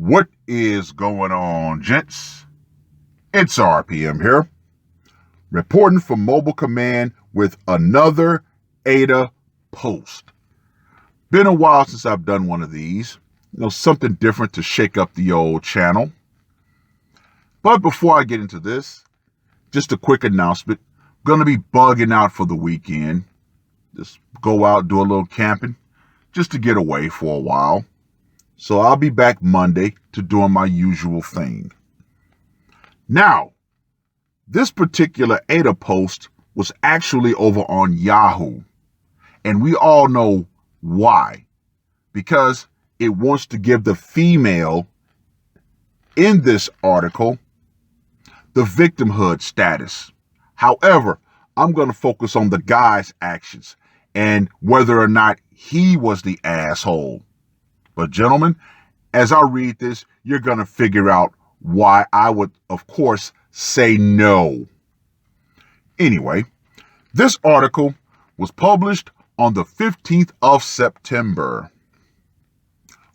What is going on, gents? It's RPM here, reporting from Mobile Command with another AITA post. Been a while since I've done one of these. Something different to shake up the old channel. But before I get into this, just a quick announcement. Going to be bugging out for the weekend. Just go out, do a little camping, just to get away for a while. So I'll be back Monday to doing my usual thing. Now, this particular AITA post was actually over on Yahoo. And we all know why. Because it wants to give the female in this article the victimhood status. However, I'm going to focus on the guy's actions and whether or not he was the asshole. But gentlemen, as I read this, you're going to figure out why I would, of course, say no. Anyway, this article was published on the 15th of September.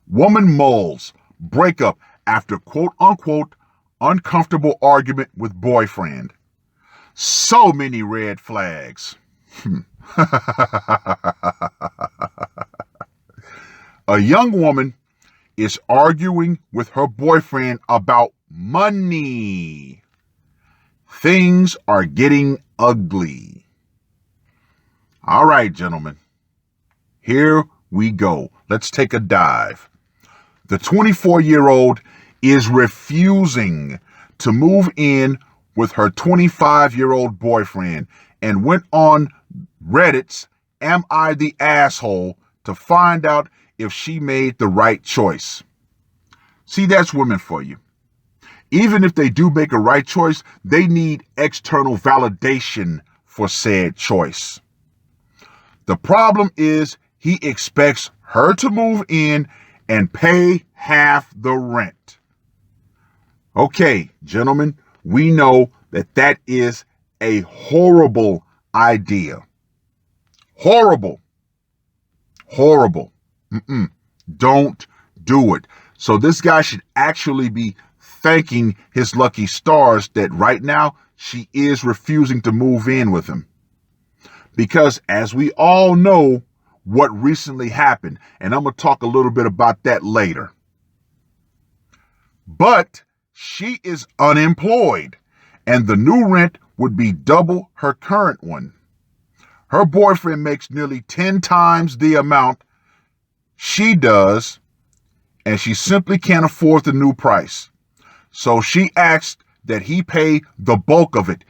Woman mulls breakup after quote-unquote uncomfortable argument with boyfriend. So many red flags. A young woman is arguing with her boyfriend about money. Things are getting ugly. All right, gentlemen. Here we go. Let's take a dive. The 24-year-old is refusing to move in with her 25-year-old boyfriend and went on Reddit's Am I the Asshole to find out if she made the right choice. See, that's women for you. Even if they do make a right choice, they need external validation for said choice. The problem is he expects her to move in and pay half the rent. Okay, gentlemen, we know that that is a horrible idea. Horrible. Don't do it. So this guy should actually be thanking his lucky stars that right now she is refusing to move in with him. Because as we all know what recently happened, and I'm going to talk a little bit about that later. But she is unemployed, and the new rent would be double her current one. Her boyfriend makes nearly 10 times the amount she does, and she simply can't afford the new price. So she asked that he pay the bulk of it.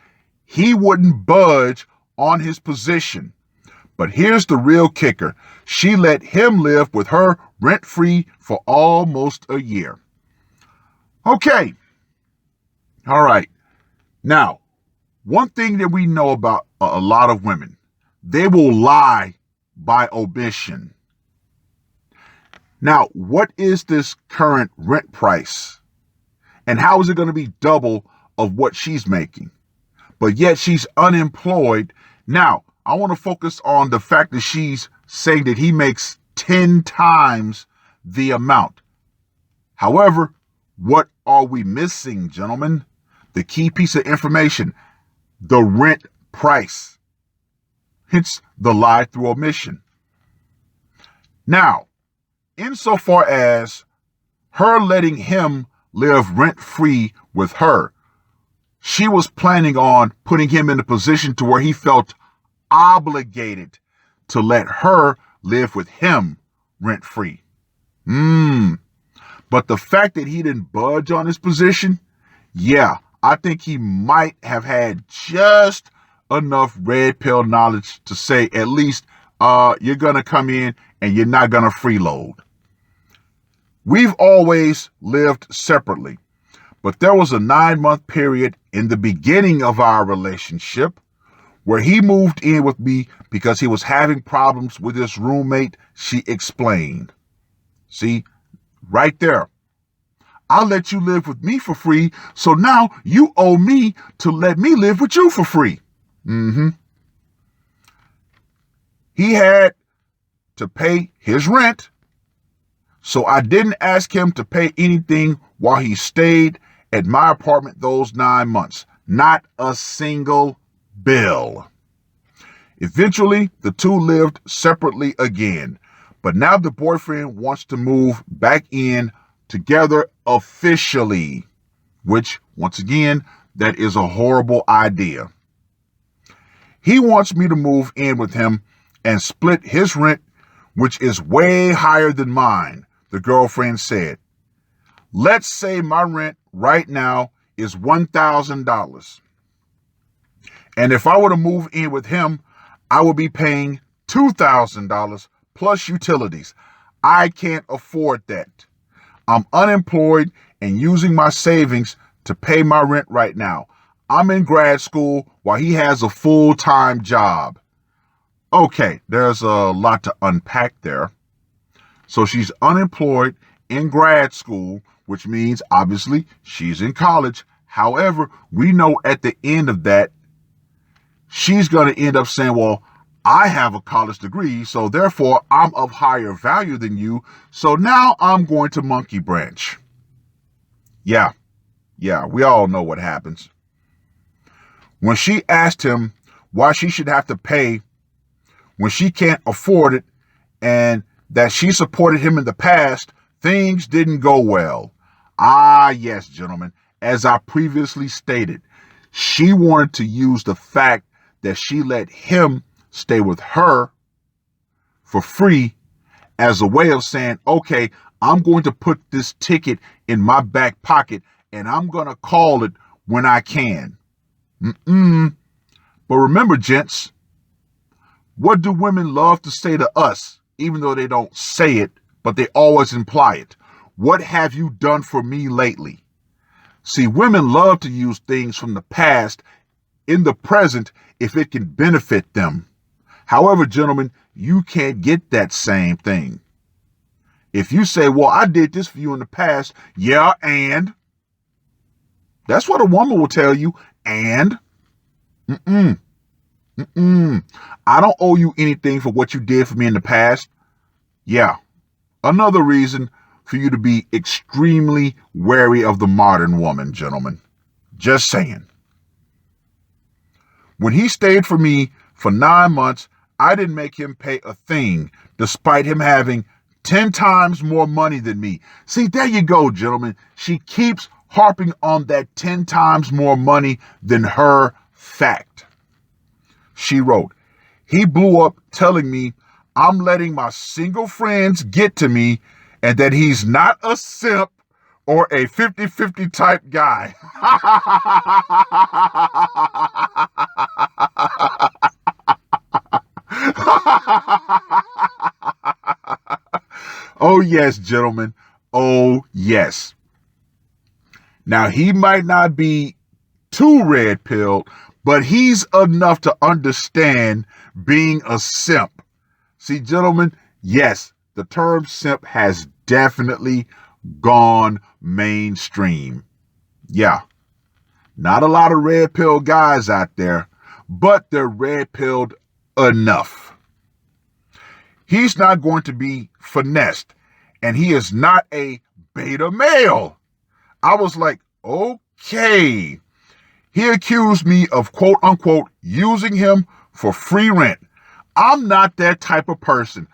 He wouldn't budge on his position. But here's the real kicker. She let him live with her rent-free for almost a year. Okay. All right. Now, one thing that we know about a lot of women, they will lie by omission. Now, what is this current rent price? And how is it going to be double of what she's making? But yet she's unemployed. Now, I want to focus on the fact that she's saying that he makes 10 times the amount. However, what are we missing, gentlemen? The key piece of information, the rent price. Hence the lie through omission. Now, insofar as her letting him live rent-free with her, she was planning on putting him in a position to where he felt obligated to let her live with him rent-free. But the fact that he didn't budge on his position, yeah, I think he might have had just enough red pill knowledge to say at least you're going to come in and you're not going to freeload. We've always lived separately, but there was a 9-month period in the beginning of our relationship where he moved in with me because he was having problems with his roommate, she explained. See, right there. I'll let you live with me for free, so now you owe me to let me live with you for free. He had to pay his rent, So I didn't ask him to pay anything while he stayed at my apartment those 9 months. Not a single bill. Eventually, the two lived separately again. But now the boyfriend wants to move back in together officially, which, once again, that is a horrible idea. He wants me to move in with him and split his rent, which is way higher than mine, the girlfriend said. Let's say my rent right now is $1,000. And if I were to move in with him, I would be paying $2,000 plus utilities. I can't afford that. I'm unemployed and using my savings to pay my rent right now. I'm in grad school while he has a full-time job. Okay, there's a lot to unpack there. So she's unemployed in grad school, which means obviously she's in college. However, we know at the end of that, she's going to end up saying, well, I have a college degree, so therefore I'm of higher value than you. So now I'm going to monkey branch. Yeah, we all know what happens. When she asked him why she should have to pay when she can't afford it and that she supported him in the past, things didn't go well. Ah, yes, gentlemen, as I previously stated, she wanted to use the fact that she let him stay with her for free as a way of saying, okay, I'm going to put this ticket in my back pocket and I'm going to call it when I can. But remember, gents, what do women love to say to us, even though they don't say it, but they always imply it? What have you done for me lately? See, women love to use things from the past in the present if it can benefit them. However, gentlemen, you can't get that same thing. If you say, well, I did this for you in the past, yeah, and that's what a woman will tell you. And I don't owe you anything for what you did for me in the past. Yeah, another reason for you to be extremely wary of the modern woman, gentlemen. Just saying. When he stayed for me for 9 months, I didn't make him pay a thing, despite him having 10 times more money than me. See, there you go, gentlemen. She keeps harping on that 10 times more money than her fact. She wrote, he blew up telling me I'm letting my single friends get to me and that he's not a simp or a 50-50 type guy. Oh, yes, gentlemen. Oh, yes. Now, he might not be too red-pilled, but he's enough to understand being a simp. See, gentlemen, yes, the term simp has definitely gone mainstream. Yeah, not a lot of red-pilled guys out there, but they're red-pilled enough. He's not going to be finessed, and he is not a beta male. I was like, okay. He accused me of quote unquote using him for free rent. I'm not that type of person.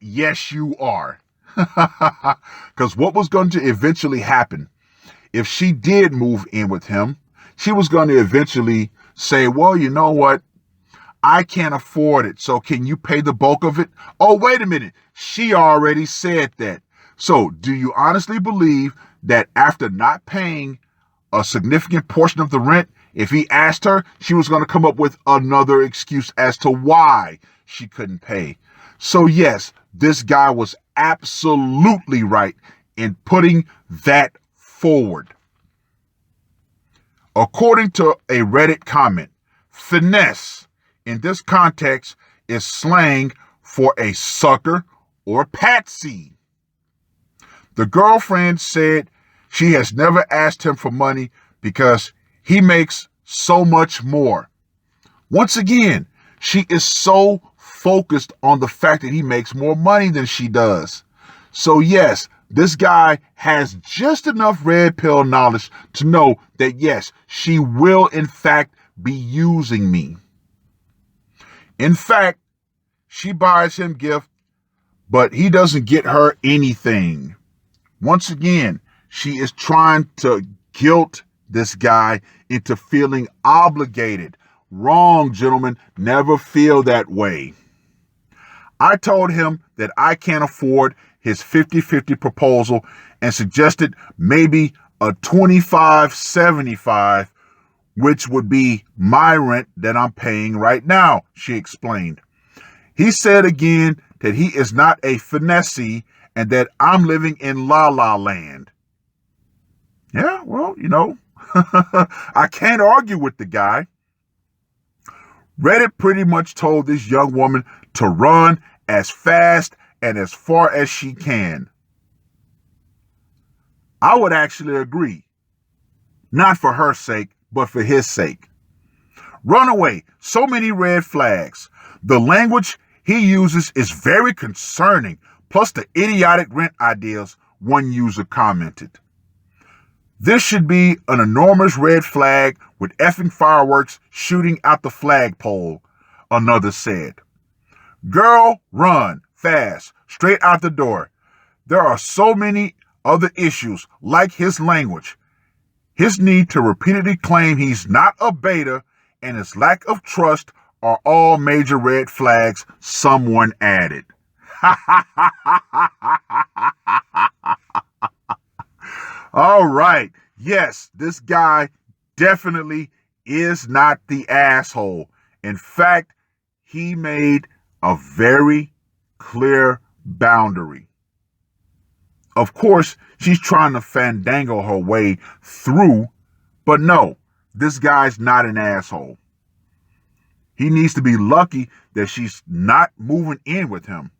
Yes, you are. Because what was going to eventually happen, if she did move in with him, she was going to eventually say, well, you know what? I can't afford it. So can you pay the bulk of it? Oh, wait a minute. She already said that. So do you honestly believe that after not paying a significant portion of the rent, if he asked her, she was going to come up with another excuse as to why she couldn't pay? So yes, this guy was absolutely right in putting that forward. According to a Reddit comment, finesse in this context is slang for a sucker or patsy. The girlfriend said she has never asked him for money because he makes so much more. Once again, she is so focused on the fact that he makes more money than she does. So yes, this guy has just enough red pill knowledge to know that yes, she will in fact be using me. In fact, she buys him gift, but he doesn't get her anything. Once again, she is trying to guilt this guy into feeling obligated. Wrong, gentlemen. Never feel that way. I told him that I can't afford his 50-50 proposal and suggested maybe a 25-75, which would be my rent that I'm paying right now, she explained. He said again that he is not a finesse and that I'm living in La La Land. Yeah, well, I can't argue with the guy. Reddit pretty much told this young woman to run as fast and as far as she can. I would actually agree. Not for her sake, but for his sake. Run away. So many red flags. The language he uses is very concerning, plus the idiotic rent ideas, one user commented. This should be an enormous red flag with effing fireworks shooting out the flagpole, another said. Girl, run fast, straight out the door. There are so many other issues like his language, his need to repeatedly claim he's not a beta, and his lack of trust are all major red flags, someone added. All right. Yes, this guy definitely is not the asshole. In fact, he made a very clear boundary. Of course, she's trying to fandangle her way through, but no, this guy's not an asshole. He needs to be lucky that she's not moving in with him.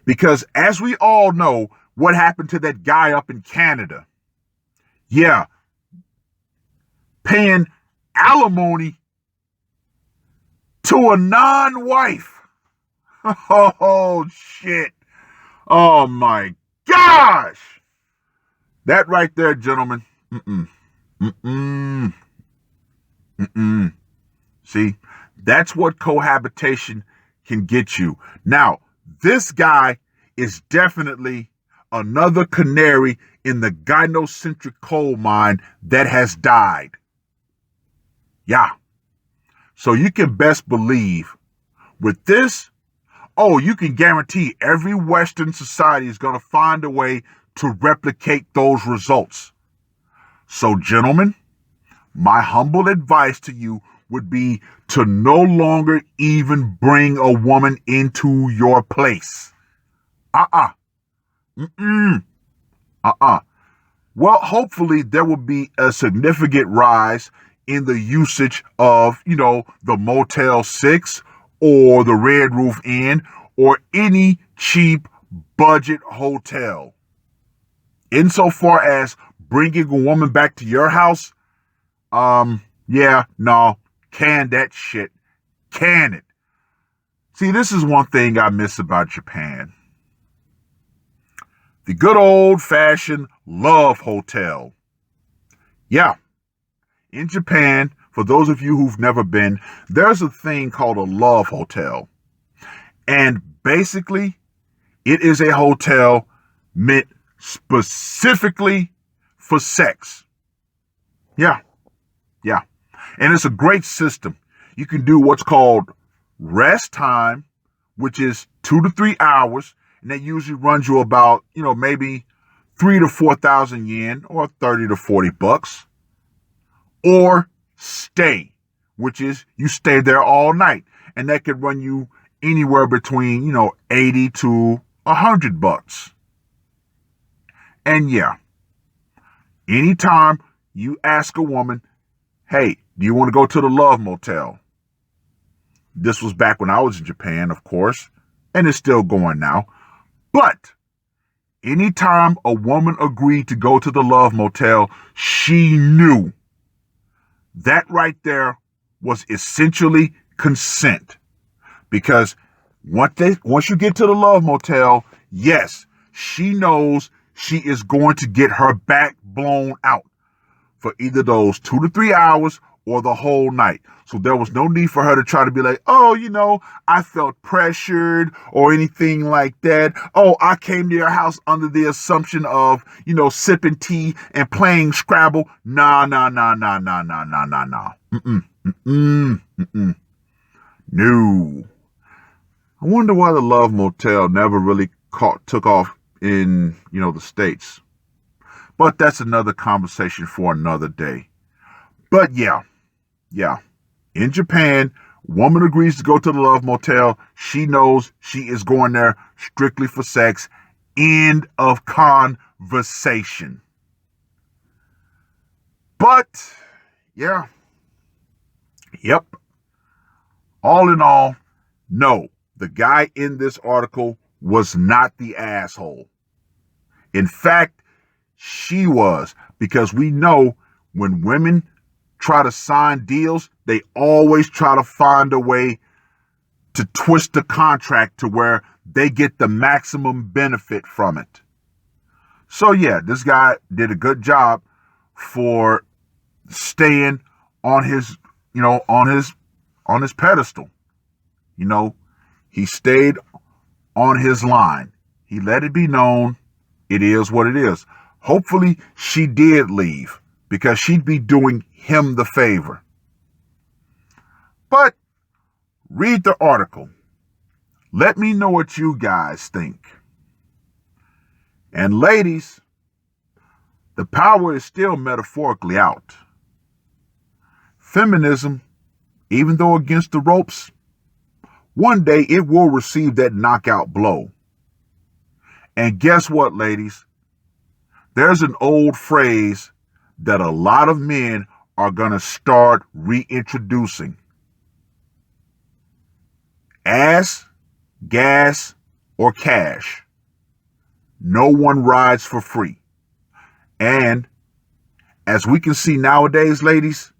Because as we all know, what happened to that guy up in Canada? Yeah, paying alimony to a non-wife. Oh, shit. Oh, my gosh. That right there, gentlemen. See, that's what cohabitation can get you. Now, this guy is definitely another canary in the gynocentric coal mine that has died. Yeah. So you can best believe with this, you can guarantee every Western society is going to find a way to replicate those results. So, gentlemen, my humble advice to you would be to no longer even bring a woman into your place. Well, hopefully there will be a significant rise in the usage of, the Motel 6 or the Red Roof Inn or any cheap budget hotel. Insofar as bringing a woman back to your house, can that shit. Can it. See, this is one thing I miss about Japan. The good old-fashioned love hotel. Yeah. In Japan, for those of you who've never been, there's a thing called a love hotel. And basically, it is a hotel meant specifically for sex. Yeah. And it's a great system. You can do what's called rest time, which is 2 to 3 hours. And that usually runs you about, maybe 3,000 to 4,000 yen or 30 to 40 bucks. Or stay, which is you stay there all night. And that could run you anywhere between, 80 to 100 bucks. And yeah, anytime you ask a woman, hey, do you want to go to the love motel? This was back when I was in Japan, of course, and it's still going now. But anytime a woman agreed to go to the love motel, she knew that right there was essentially consent. Because once you get to the love motel, yes, she knows she is going to get her back blown out for either those 2 to 3 hours or the whole night. So there was no need for her to try to be like, oh, I felt pressured or anything like that. Oh, I came to your house under the assumption of, sipping tea and playing Scrabble. Nah. No. I wonder why the Love Motel never really took off in, the States. But that's another conversation for another day. But yeah. In Japan, woman agrees to go to the Love Motel. She knows she is going there strictly for sex. End of conversation. But, yeah. Yep. All in all, no, the guy in this article was not the asshole. In fact, she was, because we know when women try to sign deals, they always try to find a way to twist the contract to where they get the maximum benefit from it. So yeah, this guy did a good job for staying on his, on his pedestal. He stayed on his line. He let it be known it is what it is. Hopefully she did leave, because she'd be doing him the favor. But read the article. Let me know what you guys think. And ladies, the power is still metaphorically out. Feminism, even though against the ropes, one day it will receive that knockout blow. And guess what, ladies? There's an old phrase that a lot of men are going to start reintroducing. Ass, gas, or cash. No one rides for free. And as we can see nowadays, ladies,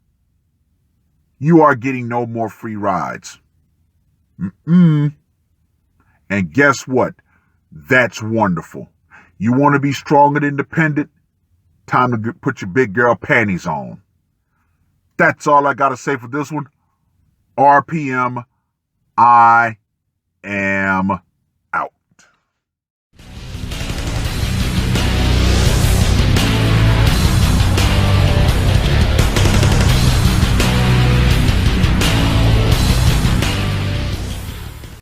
you are getting no more free rides. And guess what? That's wonderful. You want to be strong and independent? Time to put your big girl panties on. That's all I got to say for this one. RPM, I am